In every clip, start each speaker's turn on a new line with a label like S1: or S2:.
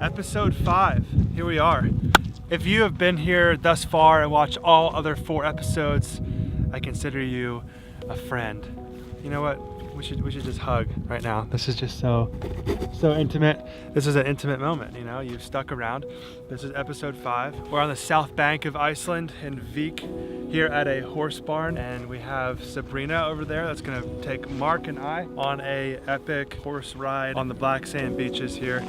S1: Episode 5, here we are. If you have been here thus far and watched all other 4 episodes, I consider you a friend. You know what? We should just hug right now. This is just so intimate. This is an intimate moment, you know? You've stuck around. This is episode 5. We're on the south bank of Iceland in Vik, here at a horse barn, and we have Sabrina over there that's gonna take Mark and I on a epic horse ride on the black sand beaches here.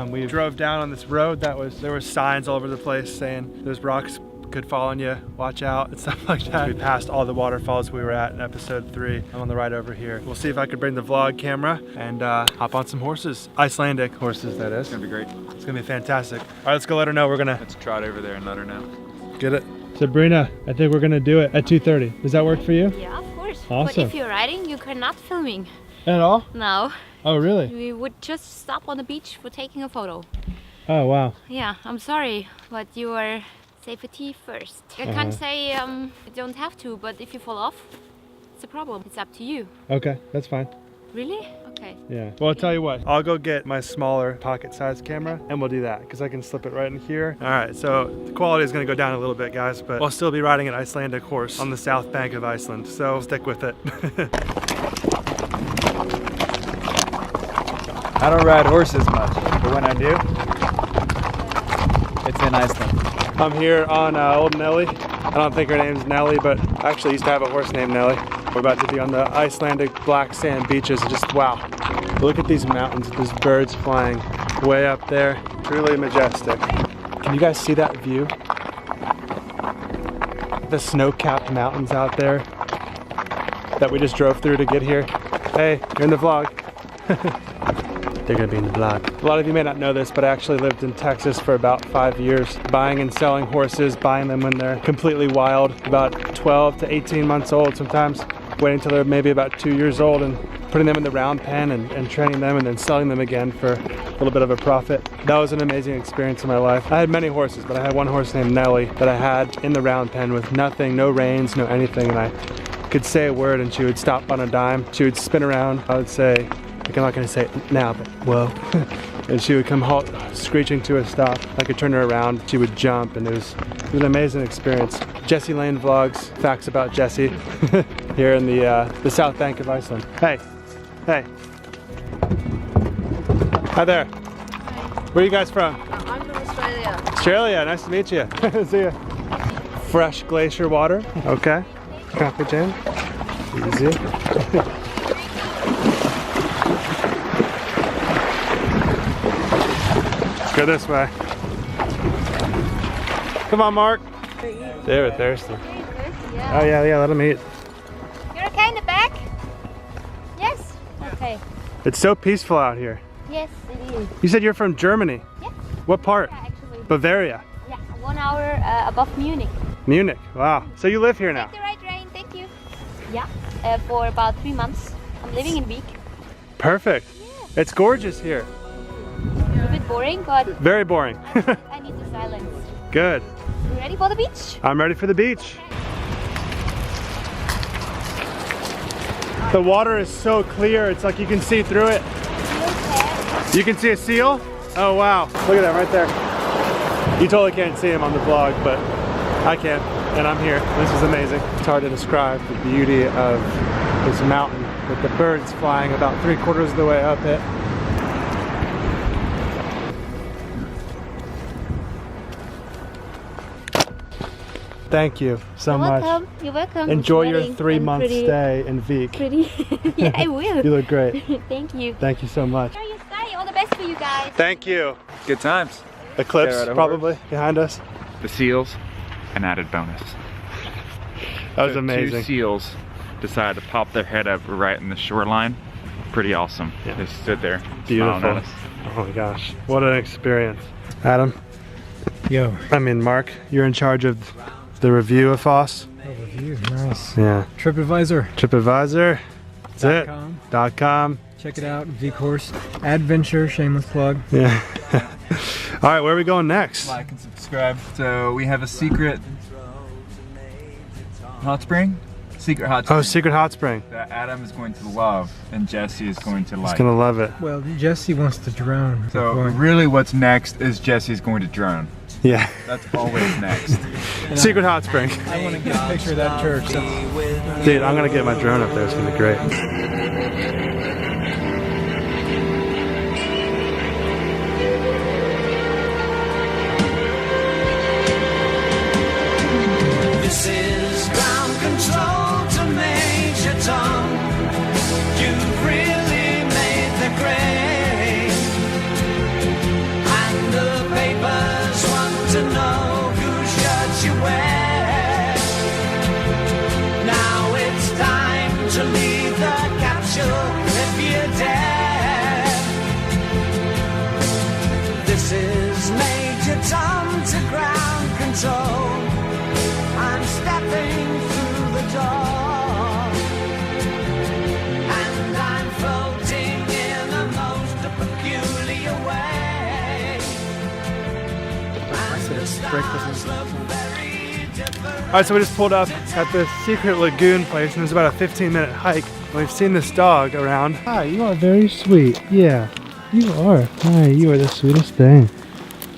S1: We drove down on this road there was signs all over the place saying there's rocks could fall on you, watch out, and stuff like that. We passed all the waterfalls we were at in episode 3. I'm on the ride over here. We'll see if I could bring the vlog camera and hop on some horses. Icelandic horses, that is.
S2: It's gonna be great.
S1: It's gonna be fantastic. All right, let's go let her know.
S2: Let's trot over there and let her know.
S1: Get it? Sabrina, I think we're gonna do it at 2:30. Does that work for you?
S3: Yeah, of course.
S1: Awesome.
S3: But if you're riding, you cannot filming.
S1: At all?
S3: No.
S1: Oh, really?
S3: We would just stop on the beach for taking a photo.
S1: Oh, wow.
S3: Yeah, I'm sorry, but your safety first. I can't say you don't have to, but if you fall off, it's a problem. It's up to you.
S1: Okay, that's fine.
S3: Really? Okay.
S1: Yeah. Well, I'll tell you what. I'll go get my smaller pocket-sized camera, and we'll do that because I can slip it right in here. All right. So the quality is going to go down a little bit, guys, but we'll still be riding an Icelandic horse on the south bank of Iceland. So stick with it.
S2: I don't ride horses much, but when I do, it's in Iceland.
S1: I'm here on old Nelly. I don't think her name's Nelly, but I actually used to have a horse named Nelly. We're about to be on the Icelandic black sand beaches. Just wow. Look at these mountains. There's birds flying way up there. Truly majestic. Can you guys see that view? The snow-capped mountains out there that we just drove through to get here. Hey, you're in the vlog. They're gonna be in the vlog. A lot of you may not know this, but I actually lived in Texas for about 5 years, buying and selling horses, buying them when they're completely wild, about 12 to 18 months old sometimes, waiting until they're maybe about 2 years old and putting them in the round pen and training them and then selling them again for a little bit of a profit. That was an amazing experience in my life. I had many horses, but I had one horse named Nelly that I had in the round pen with nothing, no reins, no anything, and I could say a word and she would stop on a dime. She would spin around. I would say, like, I'm not gonna say it now, but whoa. And she would come halt, screeching to a stop. I could turn her around, she would jump, and it was an amazing experience. Jesse Lane Vlogs, facts about Jesse, here in the south bank of Iceland. Hey, hey. Hi there.
S4: Hi.
S1: Where are you guys from?
S4: I'm from Australia.
S1: Australia, nice to meet you. See ya. Fresh glacier water, okay. Coffee jam, easy. Go this way. Come on, Mark. They were thirsty.
S3: Yeah.
S1: Oh yeah, let them eat.
S3: You're okay in the back? Yes? Okay.
S1: It's so peaceful out here.
S3: Yes, it is.
S1: You said you're from Germany.
S3: Yes.
S1: What part?
S3: Yeah, actually.
S1: Bavaria.
S3: Yeah, 1 hour above Munich.
S1: Munich. Wow. So you live here now?
S3: Take the right train, thank you. Yeah, for about 3 months. I'm living in Vik.
S1: Perfect.
S3: Yeah.
S1: It's gorgeous here.
S3: A bit boring, but
S1: Very boring.
S3: I need the silence.
S1: Good.
S3: You ready for the beach?
S1: I'm ready for the beach. The water is so clear, it's like you can see through it. You can see a seal? Oh wow, look at that right there. You totally can't see him on the vlog, but I can, and I'm here. This is amazing. It's hard to describe the beauty of this mountain with the birds flying about 3/4 of the way up it. Thank you so much.
S3: Welcome. You're welcome.
S1: Enjoy your 3-month stay in Vik.
S3: Pretty. Yeah, I will.
S1: You look great.
S3: Thank you.
S1: Thank you so much.
S3: Enjoy your stay. All the best for you guys.
S1: Thank you.
S2: Good times.
S1: Eclipse
S2: Stare at a
S1: probably behind us.
S5: The seals, an added bonus.
S1: That was
S5: So
S1: amazing.
S5: 2 seals decided to pop their head up right in the shoreline. Pretty awesome.
S1: Yeah.
S5: They stood there,
S1: Beautiful.
S5: smiling at us.
S1: Oh my gosh, what an experience. Adam,
S6: Yo.
S1: Mark, you're in charge of the review of Foss.
S6: Overview, nice.
S1: Yeah.
S6: TripAdvisor.
S1: TripAdvisor. That's it.
S6: .com.
S1: .com.
S6: Check it out. Vik Horse Adventure. Shameless plug.
S1: Yeah. All right, where are we going next?
S2: Like and subscribe. So we have a secret hot spring. Secret hot spring.
S1: Oh, secret hot spring.
S2: That Adam is going to love and Jesse is going to like.
S1: He's gonna love it.
S6: Well, Jesse wants to drown.
S2: So really what's next is Jesse's going to drown.
S1: Yeah.
S2: That's always next.
S1: Secret hot spring.
S6: I want to get a picture of that church.
S1: Dude, I'm gonna get my drone up there. It's gonna be great.
S7: This is ground control to Major Tom. You've really made the grade. And the papers want to know whose shirt you wear. Now it's time to leave the capsule if you dare. This is Major Tom to ground control. I'm stepping through the door, and I'm floating in a most peculiar way. And the stars look very different.
S1: Alright, so we just pulled up at the secret lagoon place, and it was about a 15-minute hike. And we've seen this dog around. Hi, you are very sweet. Yeah, you are. Hi, you are the sweetest thing.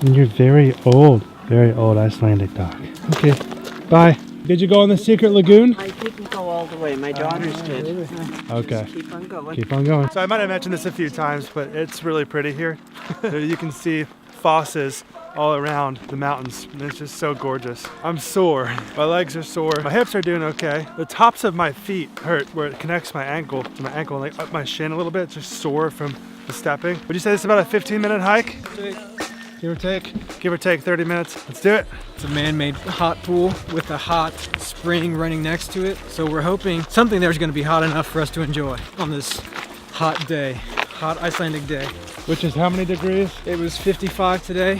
S1: And you're very old Icelandic dog. Okay. Bye. Did you go in the secret lagoon?
S8: I didn't go all the way. My daughters did.
S1: Okay.
S8: Just keep on going.
S1: Keep on going. So I might have mentioned this a few times, but it's really pretty here. You can see fosses all around the mountains, and it's just so gorgeous. I'm sore. My legs are sore. My hips are doing okay. The tops of my feet hurt where it connects my ankle to my ankle, like up my shin a little bit. It's just sore from the stepping. Would you say this is about a 15-minute hike? Give or take 30 minutes. Let's do it.
S6: It's a man-made hot pool with a hot spring running next to it. So we're hoping something there's going to be hot enough for us to enjoy on this hot day, hot Icelandic day.
S1: Which is how many degrees?
S6: It was 55 today,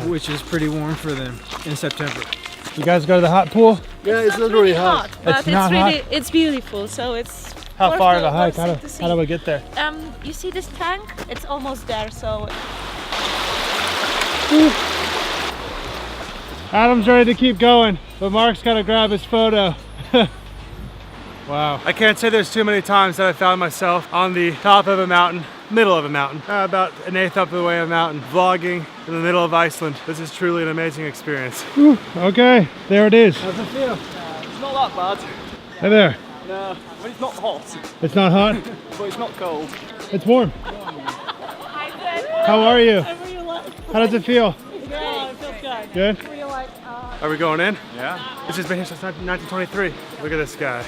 S6: which is pretty warm for them in September.
S1: You guys go to the hot pool?
S9: Yeah, it's not really hot, but
S1: It's not hot?
S9: it's beautiful. So it's
S1: How
S9: worth
S1: far of
S9: the-
S1: a hike?
S9: worth it to see.
S1: How do we get there?
S9: You see this tank? It's almost there. So
S1: Adam's ready to keep going, but Mark's got to grab his photo. Wow. I can't say there's too many times that I found myself on the top of a mountain, middle of a mountain, about an eighth up the way of a mountain, vlogging in the middle of Iceland. This is truly an amazing experience. Whew. Okay, there it is.
S6: How's it feel?
S8: It's not that bad.
S1: Hey there.
S8: No, but it's not hot,
S1: It's not hot?
S8: but it's not cold.
S1: It's warm. How are you? How does it feel?
S8: Yeah, it feels good.
S1: Good? Are we going in?
S2: Yeah.
S1: This has been here since 1923. Look at this guy.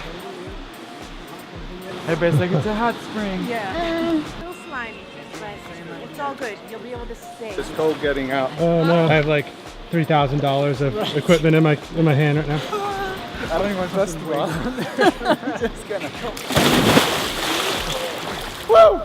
S2: Everybody's like, it's a hot spring.
S4: Still slimy, but it's all good. You'll be able to stay.
S2: It's cold getting out.
S1: Oh no. I have like $3,000 of equipment in my hand right now.
S2: I don't even trust the Just gonna.
S1: Woo!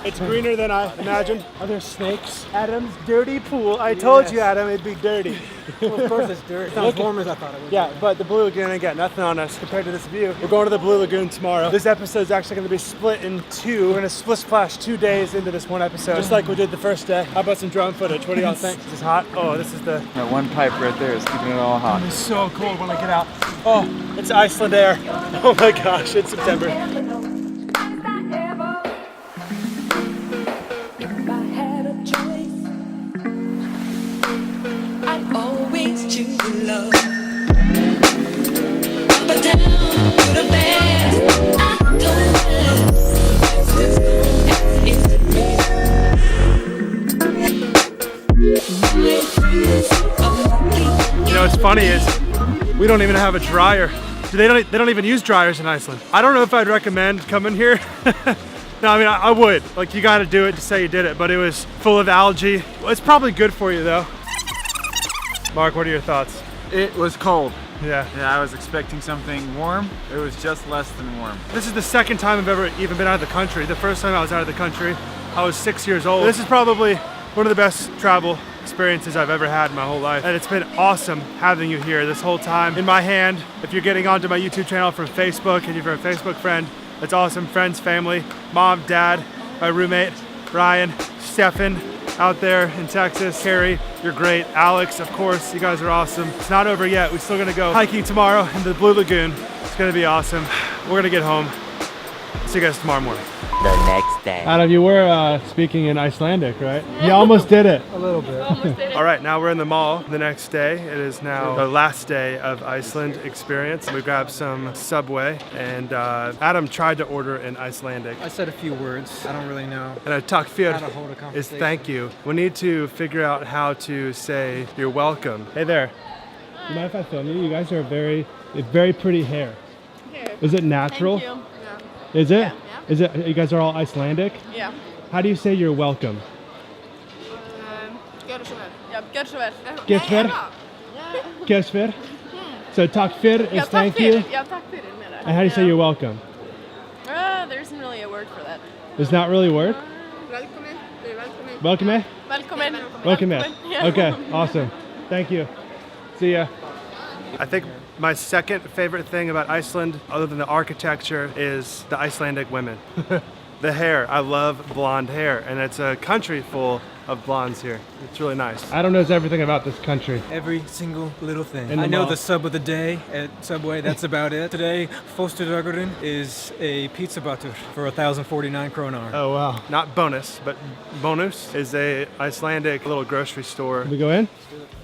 S1: It's greener than I imagined. Are there snakes? Adam's dirty pool. I told you, Adam, it'd be dirty.
S6: Well, of course it's dirt. It's not as warm as I thought it would.
S1: Yeah, but the Blue Lagoon ain't got nothing on us compared to this view. We're going to the Blue Lagoon tomorrow. This episode is actually going to be split in two. We're going to split splash 2 days into this one episode, just like we did the first day. How about some drone footage? What do y'all think? Is this hot? Oh, this is the...
S2: That one pipe right there is keeping it all hot.
S1: It's so cold when I get out. Oh, it's Iceland air. Oh my gosh, it's September. You know what's funny is we don't even have a dryer. They don't even use dryers in Iceland. I don't know if I'd recommend coming here. No, I mean I would. Like you got to do it to say you did it, but it was full of algae. Well, it's probably good for you though. Mark, what are your thoughts?
S2: It was cold.
S1: Yeah.
S2: Yeah, I was expecting something warm. It was just less than warm.
S1: This is the second time I've ever even been out of the country. The first time I was out of the country, I was 6 years old. This is probably one of the best travel experiences I've ever had in my whole life. And it's been awesome having you here this whole time in my hand. If you're getting onto my YouTube channel from Facebook and you're a Facebook friend, it's awesome. Friends, family, mom, dad, my roommate, Ryan, Stefan, out there in Texas. Carrie, you're great. Alex, of course, you guys are awesome. It's not over yet. We're still gonna go hiking tomorrow in the Blue Lagoon. It's gonna be awesome. We're gonna get home. See you guys tomorrow morning.
S10: The next day.
S1: Adam, you were speaking in Icelandic, right? You almost did it.
S6: A little bit.
S1: All right, now we're in the mall the next day. It is now the last day of Iceland experience. We grabbed some Subway, and Adam tried to order in Icelandic.
S6: I said a few words. I don't really know
S1: And a takk
S6: how
S1: fyrir
S6: to hold a
S1: is
S6: conversation.
S1: thank you. We need to figure out how to say you're welcome. Hey there. You mind if I film you? You guys are very pretty hair. Is it natural?
S4: Thank you.
S1: Is it?
S4: Yeah.
S1: Is it? You guys are all Icelandic?
S4: Yeah.
S1: How do you say you're welcome?
S4: Gjör så väl. Ja, gjör så väl.
S1: Gesver? Gesver? So takk fyrir is thank you.
S4: Ja, tack för det menar jag.
S1: And how do you say you're welcome?
S4: There isn't really a word for that.
S1: There's not really a word?
S4: Välkommen. Välkommen.
S1: Welcome?
S4: Välkommen.
S1: Welcome.
S4: Yeah.
S1: Okay, awesome. Thank you. See ya. I think my second favorite thing about Iceland, other than the architecture, is the Icelandic women. The hair. I love blonde hair, and it's a country full of blondes here. It's really nice. Adam knows everything about this country.
S6: Every single little thing.
S1: In the
S6: I know
S1: mall.
S6: the sub of the day at Subway, that's about it. Today, Lagoon is a pizza butter for 1,049 kronar.
S1: Oh wow. Not bonus, but bonus is a Icelandic little grocery store. Can we go in?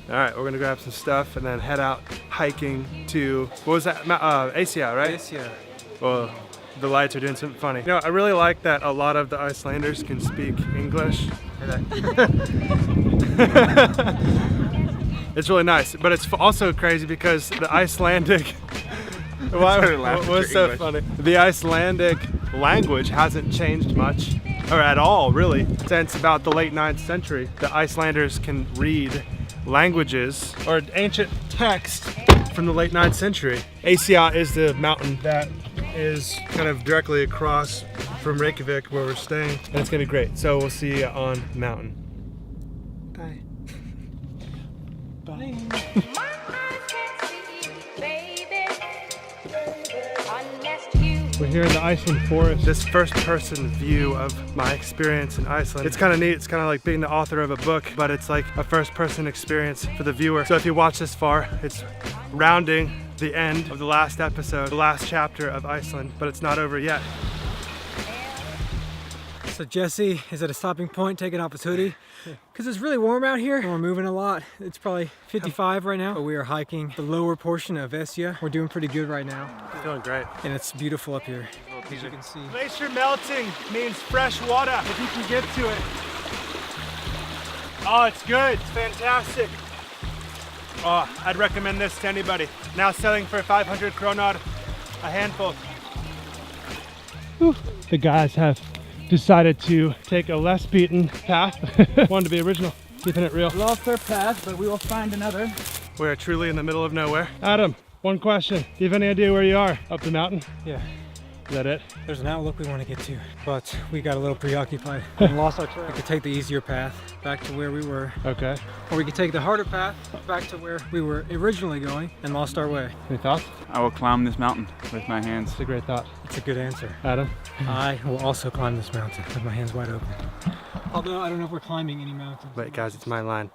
S1: All right, we're gonna grab some stuff and then head out hiking to, what was that? Asia, right?
S6: Yes, yeah.
S1: Well, the lights are doing something funny. You know, I really like that a lot of the Icelanders can speak English. It's really nice, but it's also crazy because the Icelandic, what's so funny? The Icelandic language hasn't changed much, or at all really, since about the late 9th century. The Icelanders can read languages or ancient text from the late 9th century. Asia is the mountain that is kind of directly across from Reykjavik where we're staying, and it's gonna be great. So we'll see you on the mountain. Bye. Bye. We're here in the Iceland forest. This first person view of my experience in Iceland. It's kind of neat. It's kind of like being the author of a book, but it's like a first person experience for the viewer. So if you watch this far, it's rounding the end of the last episode, the last chapter of Iceland, but it's not over yet.
S6: So Jesse is at a stopping point, taking off his hoodie, because it's really warm out here and we're moving a lot. It's probably 55 right now, but we are hiking the lower portion of Asia. We're doing pretty good right now.
S1: Feeling great.
S6: And it's beautiful up here, as you can see.
S1: Glacier melting means fresh water, if you can get to it. Oh, it's good. It's fantastic. Oh, I'd recommend this to anybody. Now selling for 500 kronar a handful. Whew. The guys have decided to take a less beaten path. Wanted to be original, keeping it real.
S8: Lost our path, but we will find another.
S1: We're truly in the middle of nowhere. Adam, one question. Do you have any idea where you are? Up the mountain?
S6: Yeah.
S1: Is that it?
S6: There's an outlook we want to get to, but we got a little preoccupied and lost our trail. We could take the easier path back to where we were,
S1: Okay.
S6: or we could take the harder path back to where we were originally going and lost our way.
S1: Any thoughts?
S5: I will climb this mountain with my hands.
S1: It's a great thought.
S6: It's a good answer.
S1: Adam?
S6: I will also climb this mountain with my hands wide open. Although I don't know if we're climbing any mountains.
S1: Wait guys, it's my line.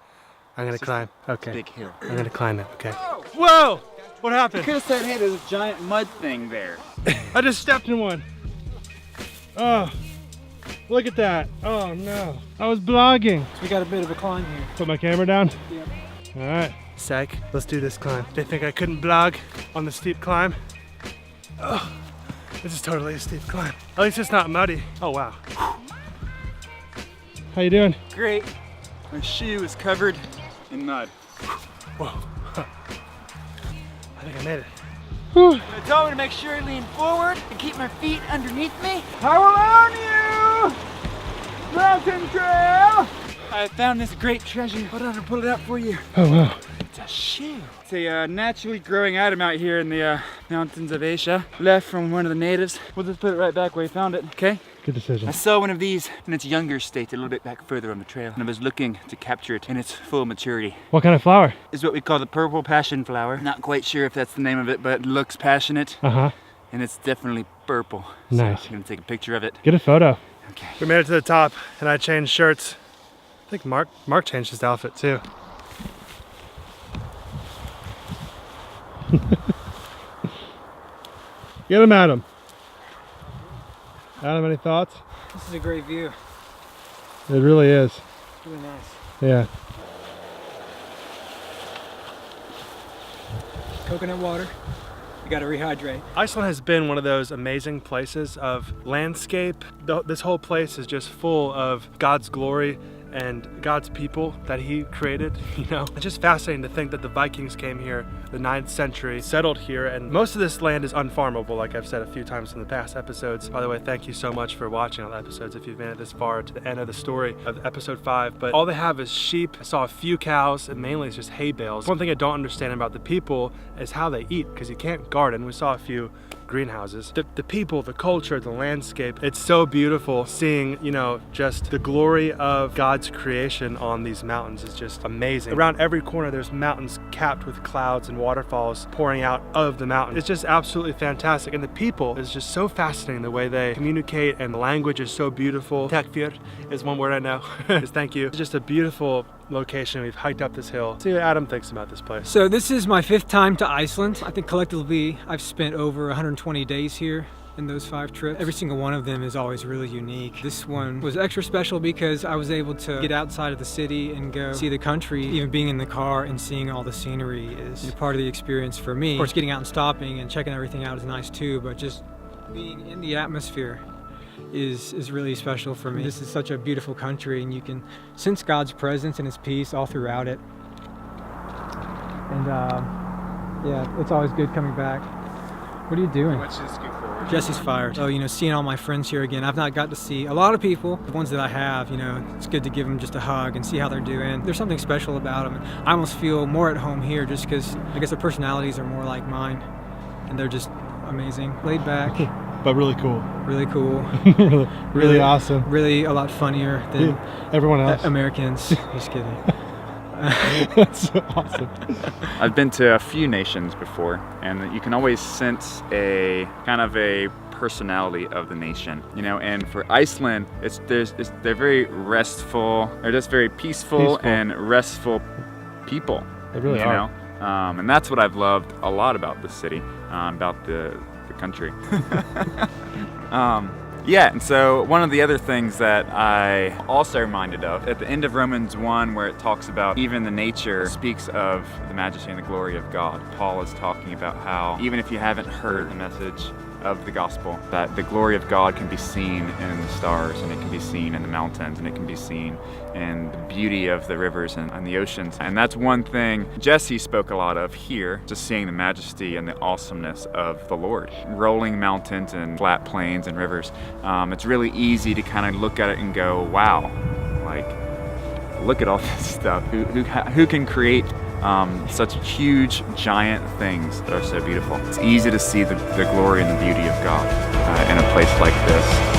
S1: I'm gonna climb. Okay.
S5: Big hill.
S1: I'm gonna climb it, okay. Whoa! What happened?
S2: Could have said, hey, there's a giant mud thing there.
S1: I just stepped in one. Oh, look at that. Oh no. I was vlogging.
S6: So we got a bit of a climb here.
S1: Put my camera down?
S6: Yep.
S1: All right. Psych, let's do this climb. They think I couldn't vlog on the steep climb. Oh, this is totally a steep climb. At least it's not muddy. Oh wow. How you doing?
S2: Great. My shoe is covered in mud.
S1: Whoa. I think I made it.
S8: I told me to make sure I lean forward and keep my feet underneath me. How are you? Mountain trail! I found this great treasure. Hold on, I'll pull it out for you.
S1: Oh wow.
S8: It's a shoe.
S2: It's a naturally growing item out here in the mountains of Asia. Left from one of the natives. We'll just put it right back where he found it, okay?
S1: Good decision.
S2: I saw one of these in its younger state a little bit back further on the trail, and I was looking to capture it in its full maturity.
S1: What kind of flower?
S2: It's what we call the purple passion flower. Not quite sure if that's the name of it, but it looks passionate,
S1: Uh-huh.
S2: and it's definitely purple.
S1: Nice.
S2: So I'm gonna take a picture of it.
S1: Get a photo.
S2: Okay.
S1: We made it to the top, and I changed shirts. I think Mark changed his outfit too. Get him, Adam. Adam, any thoughts?
S6: This is a great view.
S1: It really is.
S6: It's really nice.
S1: Yeah.
S6: Coconut water. You gotta rehydrate.
S1: Iceland has been one of those amazing places of landscape. This whole place is just full of God's glory and God's people that he created, you know. It's just fascinating to think that the Vikings came here, the 9th century, settled here, and most of this land is unfarmable, like I've said a few times in the past episodes. By the way, thank you so much for watching all the episodes if you've made it this far to the end of the story of episode 5. But all they have is sheep. I saw a few cows, and mainly it's just hay bales. One thing I don't understand about the people is how they eat, because you can't garden. We saw a few greenhouses. The people, the culture, the landscape, it's so beautiful seeing, you know, just the glory of God's creation on these mountains is just amazing. Around every corner there's mountains capped with clouds and waterfalls pouring out of the mountain. It's just absolutely fantastic, and the people is just so fascinating, the way they communicate, and the language is so beautiful. Takfir is one word I know. Thank you. It's just a beautiful location. We've hiked up this hill. See what Adam thinks about this place.
S6: So this is my 5th time to Iceland. I think collectively I've spent over 120 days here in those 5 trips. Every single one of them is always really unique. This one was extra special because I was able to get outside of the city and go see the country. Even being in the car and seeing all the scenery is part of the experience for me. Of course, getting out and stopping and checking everything out is nice too, but just being in the atmosphere is really special for me. This is such a beautiful country, and you can sense God's presence and his peace all throughout it. And yeah, it's always good coming back. What are you doing? Jesse's fired. So, you know, seeing all my friends here again. I've not got to see a lot of people. The ones that I have, you know, it's good to give them just a hug and see how they're doing. There's something special about them. I almost feel more at home here just because I guess their personalities are more like mine, and they're just amazing. Laid back.
S1: But really cool.
S6: Really cool.
S1: really awesome.
S6: Really a lot funnier than
S1: everyone else.
S6: Americans. Just kidding.
S1: That's so awesome.
S5: I've been to a few nations before, and you can always sense a kind of a personality of the nation, you know. And for Iceland, they're very restful. They're just very peaceful and restful people.
S1: They really
S5: are. And that's what I've loved a lot about the city, about the country. Yeah, and so one of the other things that I also reminded of at the end of Romans 1, where it talks about even the nature speaks of the majesty and the glory of God. Paul is talking about how even if you haven't heard the message of the gospel, that the glory of God can be seen in the stars, and it can be seen in the mountains, and it can be seen in the beauty of the rivers and the oceans. And that's one thing Jesse spoke a lot of here, just seeing the majesty and the awesomeness of the Lord. Rolling mountains and flat plains and rivers. It's really easy to kind of look at it and go, wow, like, look at all this stuff. Who can create such huge, giant things that are so beautiful? It's easy to see the glory and the beauty of God in a place like this.